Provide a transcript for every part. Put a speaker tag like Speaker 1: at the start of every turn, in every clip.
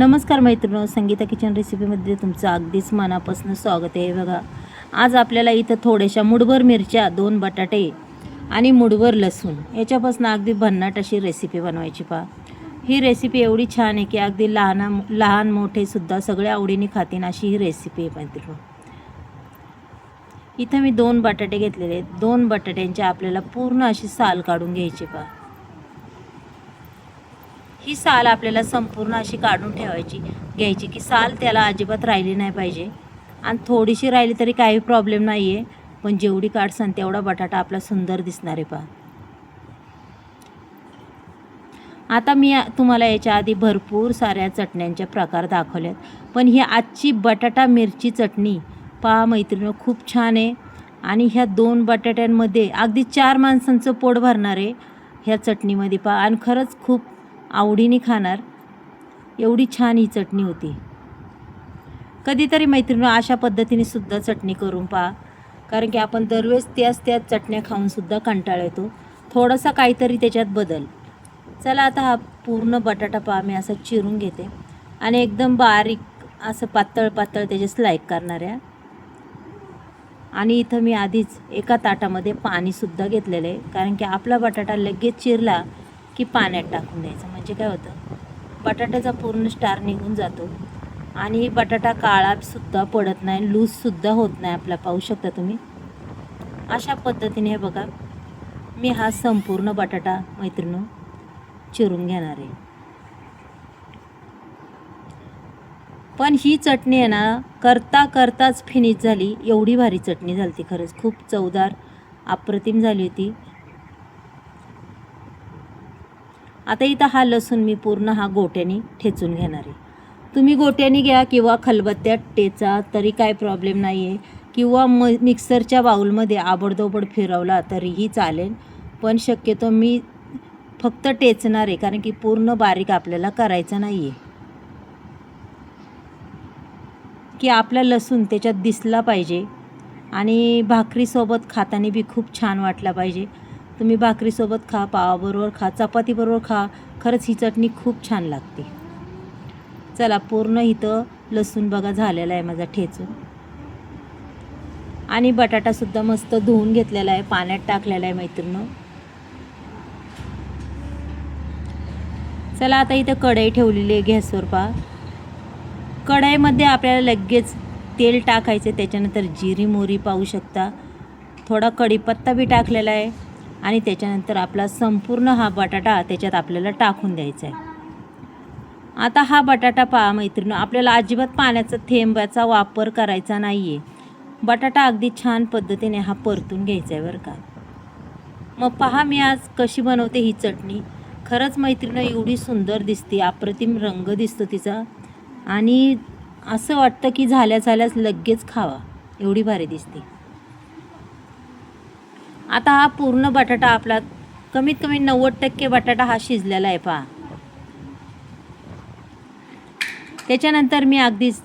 Speaker 1: नमस्कार मैत्रिणींनो, संगीता किचन रेसिपीमध्ये तुमचं अगदीच मनापासून स्वागत आहे. बघा, आज आपल्याला इथं थोड्याशा मुठभर मिरच्या, 2 बटाटे आणि मुठभर लसूण याच्यापासून अगदी भन्नाट अशी रेसिपी बनवायची. पहा, ही रेसिपी एवढी छान आहे की अगदी लहान मोठेसुद्धा सगळे आवडीने खातील अशी ही रेसिपी आहे मैत्रिणींनो. इथं मी 2 बटाटे घेतलेले आहेत. 2 बटाट्यांची आपल्याला पूर्ण अशी साल काढून घ्यायची. पहा, ही साल आपल्याला संपूर्ण अशी काढून घ्यायची की साल त्याला अजिबात राहिली नाही पाहिजे. आणि थोडीशी राहिली तरी काही प्रॉब्लेम नाही आहे, पण जेवढी काढसान तेवढा बटाटा आपला सुंदर दिसणार आहे. पहा, आता मी तुम्हाला याच्या आधी भरपूर साऱ्या चटण्यांचे प्रकार दाखवलेत, पण ही आजची बटाटा मिरची चटणी पहा मैत्रिणींनो, खूप छान आहे. आणि ह्या 2 बटाट्यांमध्ये अगदी 4 माणसांचं पोट भरणार आहे ह्या चटणीमध्ये. पहा, आणि खरंच खूप आवडीने खाणार, एवढी छान ही चटणी होती. कधीतरी मैत्रिणी अशा पद्धतीने सुद्धा चटणी करून पहा, कारण की आपण दरवेळेस त्याच चटण्या खाऊनसुद्धा कंटाळा येतो. थोडासा काहीतरी त्याच्यात बदल. चला, आता हा पूर्ण बटाटा पहा मी असं चिरून घेते आणि एकदम बारीक असं पातळ त्याचे स्लाइस करणार आहे. आणि इथं मी आधीच एका ताटामध्ये पाणीसुद्धा घेतलेलं आहे, कारण की आपला बटाटा लगेच चिरला की पाण्यात टाकून द्यायचं. म्हणजे काय होतं, बटाट्याचा पूर्ण स्टार निघून जातो आणि बटाटा काळासुद्धा पडत नाही, लूजसुद्धा होत नाही आपला. पाहू शकता तुम्ही अशा पद्धतीने. हे बघा, मी हा संपूर्ण बटाटा मैत्रिणींनो चिरून घेणार आहे. पण ही चटणी आहे ना, करताच फिनिश झाली. एवढी भारी चटणी झाली ती, खरंच खूप चवदार अप्रतिम झाली होती. आता इथं हा लसूण मी पूर्ण हा गोट्याने ठेचून घेणार आहे. तुम्ही गोट्याने घ्या किंवा खलबत्त्यात टेचा तरी काय प्रॉब्लेम नाही आहे, किंवा मिक्सरच्या बाउलमध्ये आबडधोबड फिरवला तरीही चालेल. पण शक्यतो मी फक्त टेचणार आहे, कारण की पूर्ण बारीक आपल्याला करायचं नाही आहे, की आपला लसूण त्याच्यात दिसला पाहिजे आणि भाकरीसोबत खाताना बी खूप छान वाटला पाहिजे. तुम्ही भाकरीसोबत खा, पावाबरोबर खा, चपातीबरोबर खा, खरंच ही चटणी खूप छान लागते. चला, पूर्ण इथं लसूण बघा झालेला आहे माझा ठेचून. आणि बटाटासुद्धा मस्त धुवून घेतलेला आहे, पाण्यात टाकलेला आहे मैत्रिणींनो. चला, आता इथं कढई ठेवलेली आहे गॅसवर. पहा, कढईमध्ये आपल्याला लगेच तेल टाकायचं. त्याच्यानंतर जिरी मोहरी पाहू शकता, थोडा कढीपत्ता बी टाकलेला आहे आणि त्याच्यानंतर आपला संपूर्ण हा बटाटा त्याच्यात आपल्याला टाकून द्यायचा आहे. आता हा बटाटा पहा मैत्रिणी, आपल्याला अजिबात पाण्याचा थेंबाचा वापर करायचा नाही आहे. बटाटा अगदी छान पद्धतीने हा परतून घ्यायचा आहे बरं का. मग पहा मी आज कशी बनवते ही चटणी. खरंच मैत्रिणी एवढी सुंदर दिसते, अप्रतिम रंग दिसतो तिचा, आणि असं वाटतं की झाल्याच लगेच खावा, एवढी भारी दिसते. आता हा पूर्ण बटाटा आपला कमीत कमी 90% बटाटा हा शिजलेला आहे. पहा, त्याच्यानंतर मी अगदीच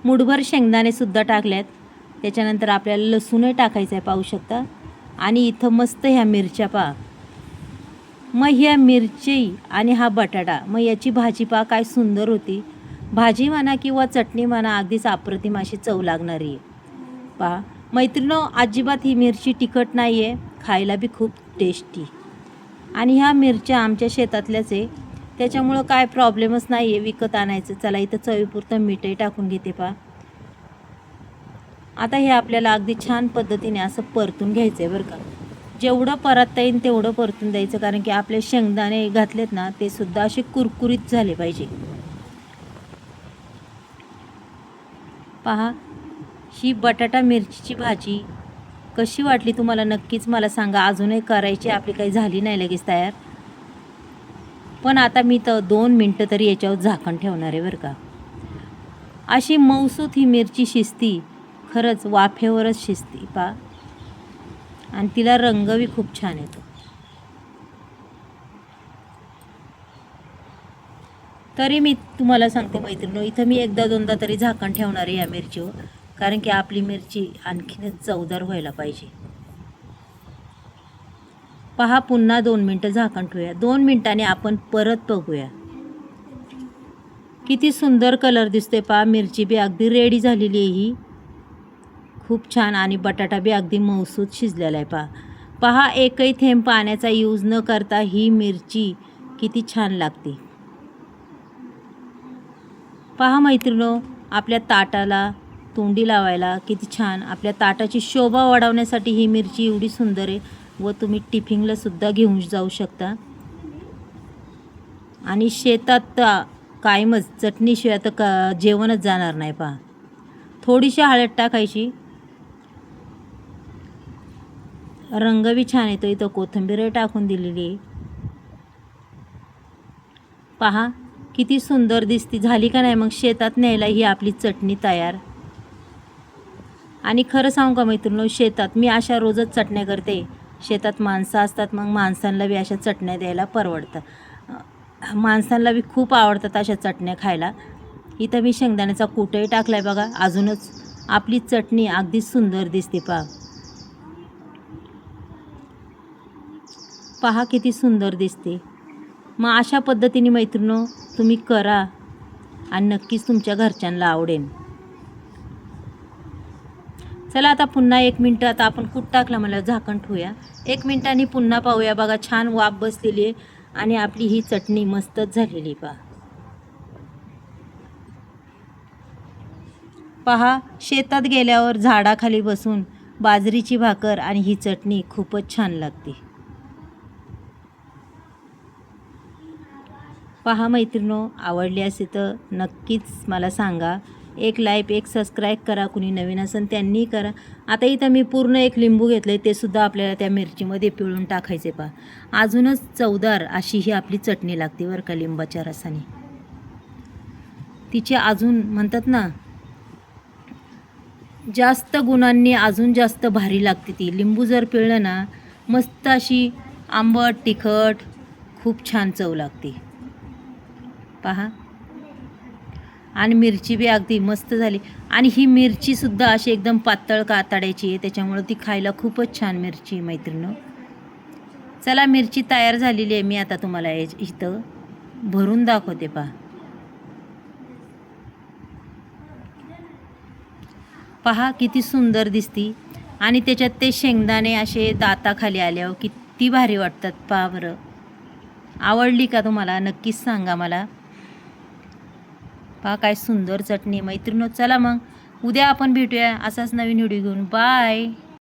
Speaker 1: मुठभर शेंगदाणेसुद्धा टाकल्यात. त्याच्यानंतर आपल्याला लसूणही टाकायचं आहे, पाहू शकता. आणि इथं मस्त ह्या मिरच्या पहा. मग ह्या मिरची आणि हा बटाटा, मग याची भाजी पहा काय सुंदर होती. भाजी म्हणा किंवा चटणी म्हणा, अगदीच अप्रतिम अशी चव लागणारी आहे. पहा मैत्रिणींनो, अजिबात ही मिरची तिखट नाही आहे, खायला बी खूप टेस्टी. आणि ह्या मिरच्या आमच्या शेतातल्याच आहे, त्याच्यामुळं काय प्रॉब्लेमच नाही आहे विकत आणायचं. चला, इथं चवीपुरतं मीठही टाकून घेते. पहा, आता हे आपल्याला अगदी छान पद्धतीने असं परतून घ्यायचं आहे बरं का. जेवढं परतता येईल तेवढं परतून द्यायचं, कारण की आपले शेंगदाणे घातलेत ना, ते सुद्धा असे कुरकुरीत झाले पाहिजे. पहा, ही बटाटा मिरचीची भाजी कशी वाटली तुम्हाला नक्कीच मला सांगा. अजूनही करायची, आपली काही झाली नाही लगेच तयार. पण आता मी तर 2 मिनटं तरी याच्यावर झाकण ठेवणार आहे बरं का. अशी मऊसूत ही मिरची शिजती, खरंच वाफेवरच शिजती. पहा, आणि तिला रंग बी खूप छान येतो. तरी मी तुम्हाला सांगते मैत्रिणी, इथं मी एकदा दोनदा तरी झाकण ठेवणार आहे या मिरचीवर, कारण की आपली मिरची आणखीनच चवदार व्हायला पाहिजे. पहा, पुन्हा 2 मिनटं झाकण ठेवूया. 2 मिनटांनी आपण परत बघूया किती सुंदर कलर दिसतोय पहा. मिरची बी अगदी रेडी झालेली आहे ही. खूप छान. आणि बटाटा बी अगदी मऊसूत शिजलेला आहे पहा. पहा, एकही थेंब पाण्याचा यूज न करता ही मिरची किती छान लागते. पहा मैत्रिणो, आपल्या ताटाला तोंडी लावायला किती छान. आपल्या ताटाची शोभा वाढवण्यासाठी ही मिरची एवढी सुंदर आहे. व तुम्ही टिफिनला सुद्धा घेऊन जाऊ शकता. आणि शेतात कायमच चटणीशिवाय तर जेवणच जाणार नाही पहा. थोडीशी हळद टाकायची. रंग बी छान येतो. इथं कोथिंबीर टाकून दिलेली आहे. पहा किती सुंदर दिसती. झाली का नाही मग शेतात न्यायला ही आपली चटणी तयार. आणि खरं सांगू का मैत्रिणींनो, शेतात मी अशा रोजच चटण्या करते. शेतात माणसं असतात, मग माणसांना बी अशा चटण्या द्यायला परवडतं. माणसांना बी खूप आवडतात अशा चटण्या खायला. इथं मी शेंगदाण्याचा कूटही टाकला आहे बघा. अजूनच आपली चटणी अगदी सुंदर दिसते पहा. पहा किती सुंदर दिसते. मग अशा पद्धतीने मैत्रिणींनो तुम्ही करा आणि नक्कीच तुमच्या घरच्यांना आवडेल. चला आता पुन्हा 1 मिनटं. आता आपण कूट टाकला मला झाकण ठेवूया. 1 मिनिटांनी पुन्हा पाहूया. बघा छान वाफ बसलेली आहे आणि आपली ही चटणी मस्तच झालेली पहा. पहा, शेतात गेल्यावर झाडाखाली बसून बाजरीची भाकर आणि ही चटणी खूपच छान लागते. पहा मैत्रिणींनो, आवडली असेल तर नक्कीच मला सांगा. एक लाईक, एक सबस्क्राईब करा. कुणी नवीन असेल त्यांनी करा. आता इथं मी पूर्ण 1 लिंबू घेतलं आहे. ते सुद्धा आपल्याला त्या मिरचीमध्ये पिळून टाकायचे पहा. अजूनच चवदार अशी ही आपली चटणी लागते बरं का लिंबाच्या रसाने. तिचे अजून म्हणतात ना, जास्त गुणांनी अजून जास्त भारी लागते ती. लिंबू जर पिळलं ना, मस्त अशी आंबट तिखट खूप छान चव लागते पहा. आणि मिरची बी अगदी मस्त झाली. आणि ही मिरचीसुद्धा अशी एकदम पातळ कातडायची आहे, त्याच्यामुळं ती खायला खूपच छान मिरची मैत्रिणींनो. चला, मिरची तयार झालेली आहे. मी आता तुम्हाला इथं भरून दाखवते पहा. पहा किती सुंदर दिसती. आणि त्याच्यात ते शेंगदाणे असे दाताखाली आल्यावर किती भारी वाटतात पहा बरं. आवडली का तुम्हाला? नक्कीच सांगा मला. पहा काय सुंदर चटणी मैत्रिणींनो. चला मग उद्या आपण भेटूया असाच नवीन व्हिडिओ घेऊन. बाय.